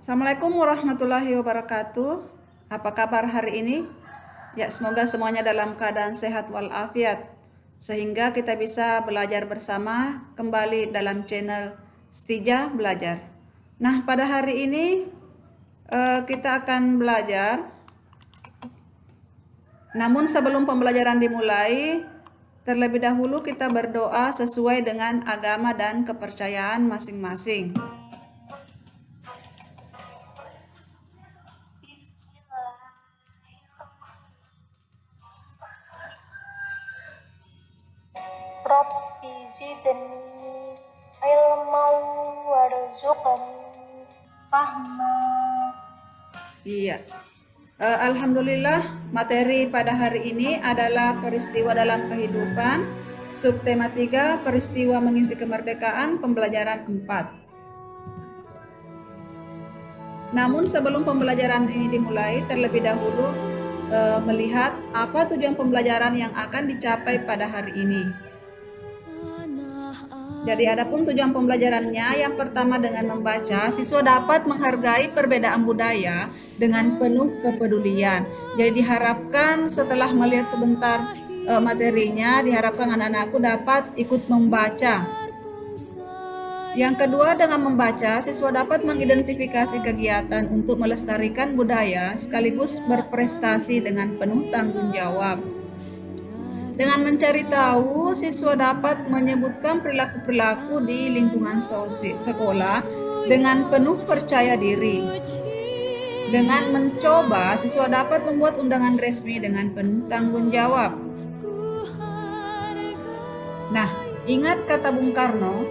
Assalamualaikum warahmatullahi wabarakatuh. Apa kabar hari ini? Ya, semoga semuanya dalam keadaan sehat walafiat, sehingga kita bisa belajar bersama kembali dalam channel Stija Belajar. Nah, pada hari ini kita akan belajar. Namun sebelum pembelajaran dimulai, terlebih dahulu kita berdoa sesuai dengan agama dan kepercayaan masing-masing. Rabbi zidni ilman warzuqni fahma. Iya. Alhamdulillah, materi pada hari ini adalah peristiwa dalam kehidupan. Subtema 3, peristiwa mengisi kemerdekaan, pembelajaran 4. Namun sebelum pembelajaran ini dimulai, terlebih dahulu melihat apa tujuan pembelajaran yang akan dicapai pada hari ini. Jadi adapun tujuan pembelajarannya, yang pertama dengan membaca, siswa dapat menghargai perbedaan budaya dengan penuh kepedulian. Jadi diharapkan setelah melihat sebentar materinya, diharapkan anak-anakku dapat ikut membaca. Yang kedua, dengan membaca, siswa dapat mengidentifikasi kegiatan untuk melestarikan budaya sekaligus berprestasi dengan penuh tanggung jawab. Dengan mencari tahu, siswa dapat menyebutkan perilaku-perilaku di lingkungan sekolah dengan penuh percaya diri. Dengan mencoba, siswa dapat membuat undangan resmi dengan penuh tanggung jawab. Nah, ingat kata Bung Karno,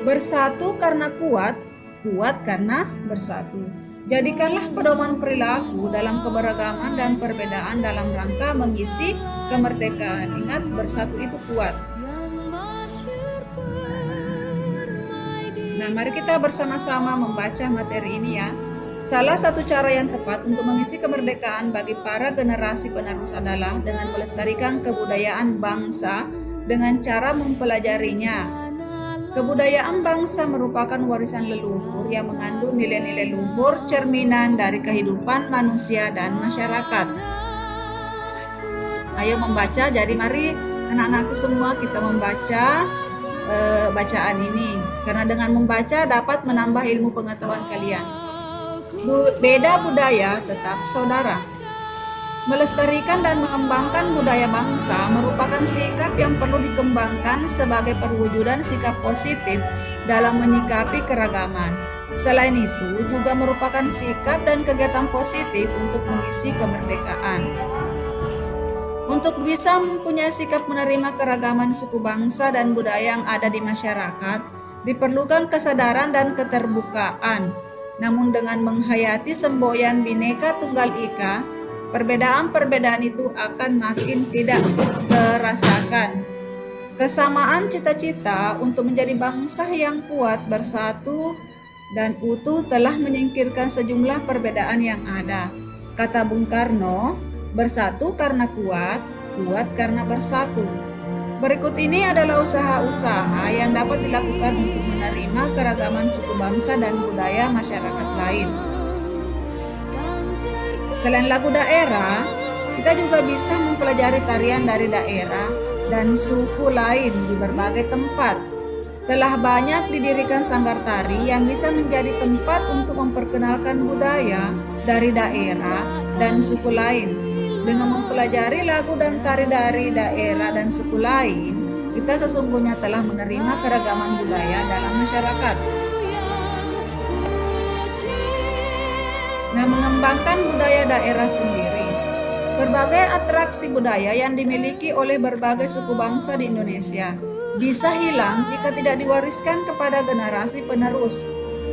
bersatu karena kuat, kuat karena bersatu. Jadikanlah pedoman perilaku dalam keberagaman dan perbedaan dalam rangka mengisi kemerdekaan. Ingat, bersatu itu kuat. Nah, mari kita bersama-sama membaca materi ini ya. Salah satu cara yang tepat untuk mengisi kemerdekaan bagi para generasi penerus adalah dengan melestarikan kebudayaan bangsa dengan cara mempelajarinya. Kebudayaan bangsa merupakan warisan leluhur yang mengandung nilai-nilai luhur cerminan dari kehidupan manusia dan masyarakat. Ayo membaca, jadi mari anak-anakku semua kita membaca bacaan ini. Karena dengan membaca dapat menambah ilmu pengetahuan kalian. Beda budaya tetap saudara. Melestarikan dan mengembangkan budaya bangsa merupakan sikap yang perlu dikembangkan sebagai perwujudan sikap positif dalam menyikapi keragaman. Selain itu, juga merupakan sikap dan kegiatan positif untuk mengisi kemerdekaan. Untuk bisa mempunyai sikap menerima keragaman suku bangsa dan budaya yang ada di masyarakat, diperlukan kesadaran dan keterbukaan. Namun dengan menghayati semboyan Bhinneka Tunggal Ika, perbedaan-perbedaan itu akan makin tidak terasakan. Kesamaan cita-cita untuk menjadi bangsa yang kuat, bersatu, dan utuh telah menyingkirkan sejumlah perbedaan yang ada. Kata Bung Karno, bersatu karena kuat, kuat karena bersatu. Berikut ini adalah usaha-usaha yang dapat dilakukan untuk menerima keragaman suku bangsa dan budaya masyarakat lain. Selain lagu daerah, kita juga bisa mempelajari tarian dari daerah dan suku lain di berbagai tempat. Telah banyak didirikan sanggar tari yang bisa menjadi tempat untuk memperkenalkan budaya dari daerah dan suku lain. Dengan mempelajari lagu dan tari dari daerah dan suku lain, kita sesungguhnya telah menerima keragaman budaya dalam masyarakat. Nah, mengembangkan budaya daerah sendiri. Berbagai atraksi budaya yang dimiliki oleh berbagai suku bangsa di Indonesia bisa hilang jika tidak diwariskan kepada generasi penerus.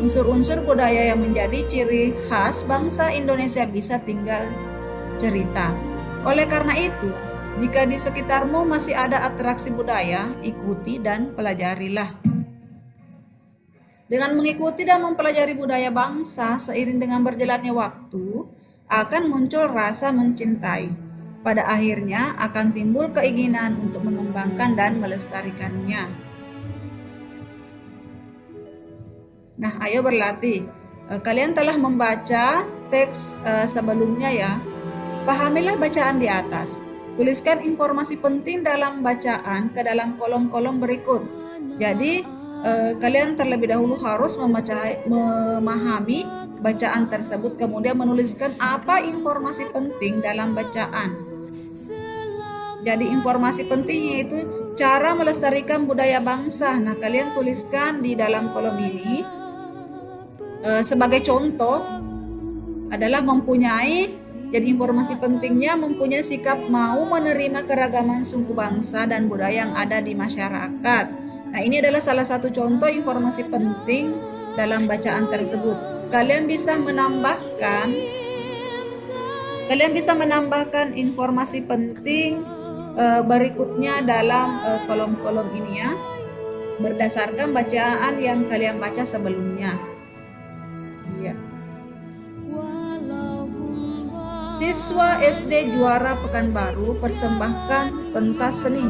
Unsur-unsur budaya yang menjadi ciri khas bangsa Indonesia bisa tinggal cerita. Oleh karena itu, jika di sekitarmu masih ada atraksi budaya, ikuti dan pelajarilah. Dengan mengikuti dan mempelajari budaya bangsa seiring dengan berjalannya waktu, akan muncul rasa mencintai. Pada akhirnya akan timbul keinginan untuk mengembangkan dan melestarikannya. Nah, ayo berlatih. Kalian telah membaca teks sebelumnya ya. Pahamilah bacaan di atas. Tuliskan informasi penting dalam bacaan ke dalam kolom-kolom berikut. Jadi kalian terlebih dahulu harus memahami bacaan tersebut, kemudian menuliskan apa informasi penting dalam bacaan. Jadi informasi pentingnya itu cara melestarikan budaya bangsa. Nah, kalian tuliskan di dalam kolom ini. Sebagai contoh adalah jadi informasi pentingnya mempunyai sikap mau menerima keragaman suku bangsa dan budaya yang ada di masyarakat. Nah, ini adalah salah satu contoh informasi penting dalam bacaan tersebut. Kalian bisa menambahkan informasi penting berikutnya dalam kolom-kolom ini ya, berdasarkan bacaan yang kalian baca sebelumnya. Siswa SD Juara Pekanbaru persembahkan pentas seni.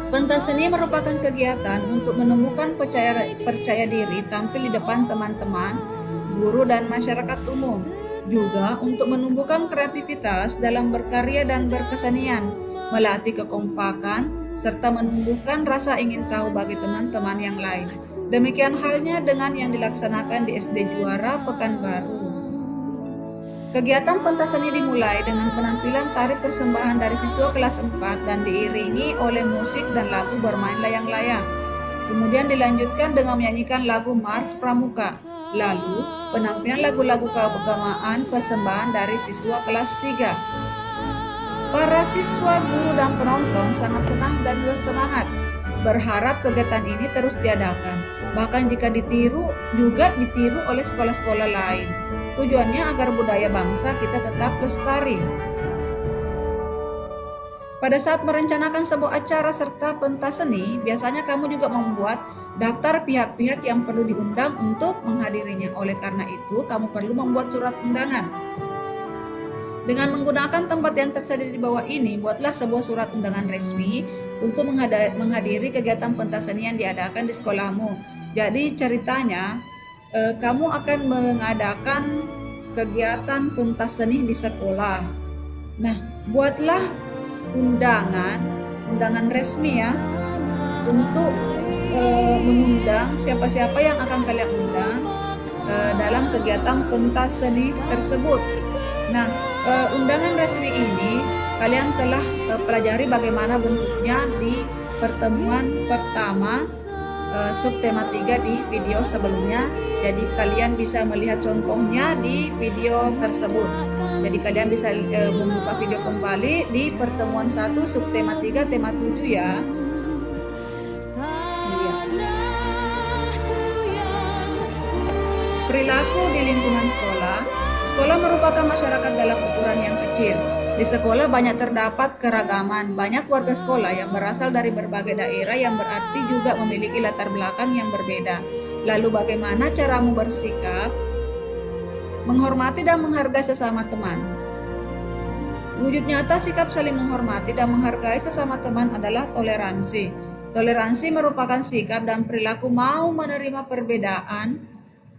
Pentas seni merupakan kegiatan untuk menumbuhkan percaya diri tampil di depan teman-teman, guru dan masyarakat umum. Juga untuk menumbuhkan kreativitas dalam berkarya dan berkesenian, melatih kekompakan, serta menumbuhkan rasa ingin tahu bagi teman-teman yang lain. Demikian halnya dengan yang dilaksanakan di SD Juara Pekanbaru. Kegiatan pentas seni dimulai dengan penampilan tari persembahan dari siswa kelas 4 dan diiringi oleh musik dan lagu bermain layang-layang. Kemudian dilanjutkan dengan menyanyikan lagu Mars Pramuka. Lalu, penampilan lagu-lagu keagamaan persembahan dari siswa kelas 3. Para siswa, guru, dan penonton sangat senang dan bersemangat. Berharap kegiatan ini terus diadakan. Bahkan jika ditiru oleh sekolah-sekolah lain. Tujuannya agar budaya bangsa kita tetap lestari. Pada saat merencanakan sebuah acara serta pentas seni, biasanya kamu juga membuat daftar pihak-pihak yang perlu diundang untuk menghadirinya. Oleh karena itu, kamu perlu membuat surat undangan. Dengan menggunakan tempat yang tersedia di bawah ini, buatlah sebuah surat undangan resmi untuk menghadiri kegiatan pentas seni yang diadakan di sekolahmu. Jadi ceritanya, kamu akan mengadakan kegiatan pentas seni di sekolah. Nah, buatlah undangan resmi ya, untuk mengundang siapa-siapa yang akan kalian undang dalam kegiatan pentas seni tersebut. Nah, undangan resmi ini kalian telah pelajari bagaimana bentuknya di pertemuan pertama subtema 3 di video sebelumnya. Jadi kalian bisa melihat contohnya di video tersebut. Jadi kalian bisa membuka video kembali di pertemuan 1 subtema 3 tema 7 ya. Perilaku di lingkungan sekolah. Sekolah merupakan masyarakat dalam ukuran yang kecil. Di sekolah banyak terdapat keragaman, banyak warga sekolah yang berasal dari berbagai daerah yang berarti juga memiliki latar belakang yang berbeda. Lalu bagaimana caramu bersikap? Menghormati dan menghargai sesama teman. Wujud nyata sikap saling menghormati dan menghargai sesama teman adalah toleransi. Toleransi merupakan sikap dan perilaku mau menerima perbedaan,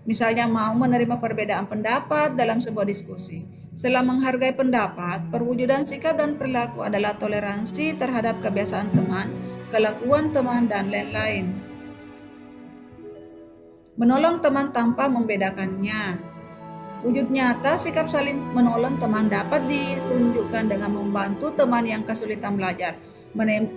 misalnya mau menerima perbedaan pendapat dalam sebuah diskusi. Setelah menghargai pendapat, perwujudan sikap dan perilaku adalah toleransi terhadap kebiasaan teman, kelakuan teman, dan lain-lain. Menolong teman tanpa membedakannya. Wujud nyata sikap saling menolong teman dapat ditunjukkan dengan membantu teman yang kesulitan belajar,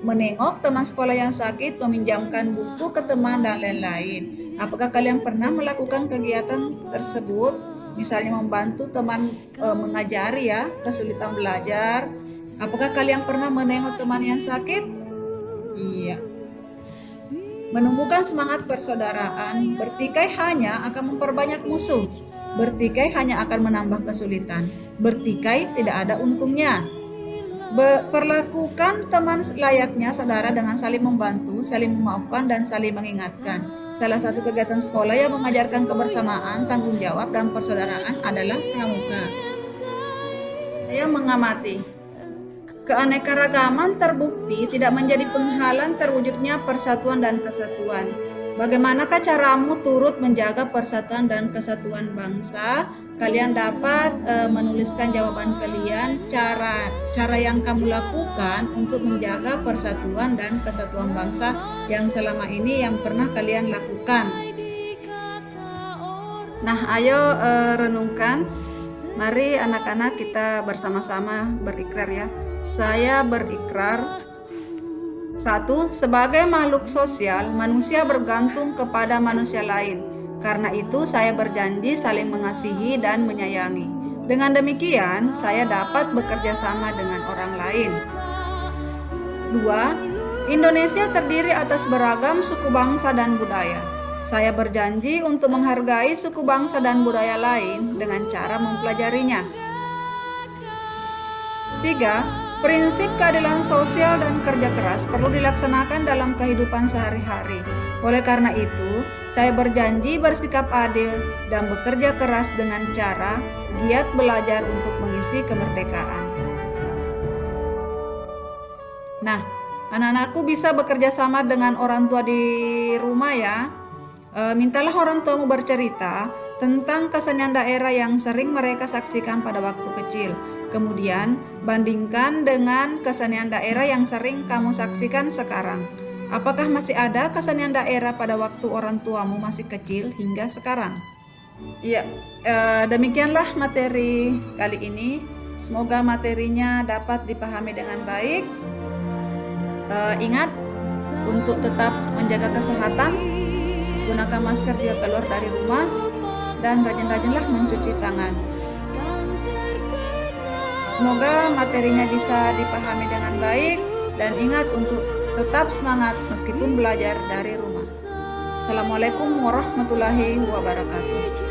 menengok teman sekolah yang sakit, meminjamkan buku ke teman, dan lain-lain. Apakah kalian pernah melakukan kegiatan tersebut? Misalnya membantu teman mengajari ya, kesulitan belajar. Apakah kalian pernah menengok teman yang sakit? Iya. Menumbuhkan semangat persaudaraan. Bertikai hanya akan memperbanyak musuh. Bertikai hanya akan menambah kesulitan. Bertikai tidak ada untungnya. Perlakukan teman layaknya saudara dengan saling membantu, saling memaafkan, dan saling mengingatkan. Salah satu kegiatan sekolah yang mengajarkan kebersamaan, tanggung jawab, dan persaudaraan adalah pramuka. Saya mengamati. Keanekaragaman terbukti tidak menjadi penghalang terwujudnya persatuan dan kesatuan. Bagaimanakah caramu turut menjaga persatuan dan kesatuan bangsa? Kalian dapat menuliskan jawaban kalian, cara yang kamu lakukan untuk menjaga persatuan dan kesatuan bangsa yang selama ini yang pernah kalian lakukan. Nah, ayo renungkan. Mari anak-anak kita bersama-sama berikrar ya. Saya berikrar. 1. Sebagai makhluk sosial, manusia bergantung kepada manusia lain. Karena itu, saya berjanji saling mengasihi dan menyayangi. Dengan demikian, saya dapat bekerja sama dengan orang lain. 2. Indonesia terdiri atas beragam suku bangsa dan budaya. Saya berjanji untuk menghargai suku bangsa dan budaya lain dengan cara mempelajarinya. 3. Prinsip keadilan sosial dan kerja keras perlu dilaksanakan dalam kehidupan sehari-hari. Oleh karena itu, saya berjanji bersikap adil dan bekerja keras dengan cara giat belajar untuk mengisi kemerdekaan. Nah, anak-anakku bisa bekerja sama dengan orang tua di rumah ya. Mintalah orang tuamu bercerita tentang kesenian daerah yang sering mereka saksikan pada waktu kecil. Kemudian, bandingkan dengan kesenian daerah yang sering kamu saksikan sekarang. Apakah masih ada kesenian daerah pada waktu orang tuamu masih kecil hingga sekarang? Ya, demikianlah materi kali ini. Semoga materinya dapat dipahami dengan baik. Ingat untuk tetap menjaga kesehatan, gunakan masker jika keluar dari rumah, dan rajin-rajinlah mencuci tangan. Semoga materinya bisa dipahami dengan baik dan ingat untuk tetap semangat meskipun belajar dari rumah. Assalamualaikum warahmatullahi wabarakatuh.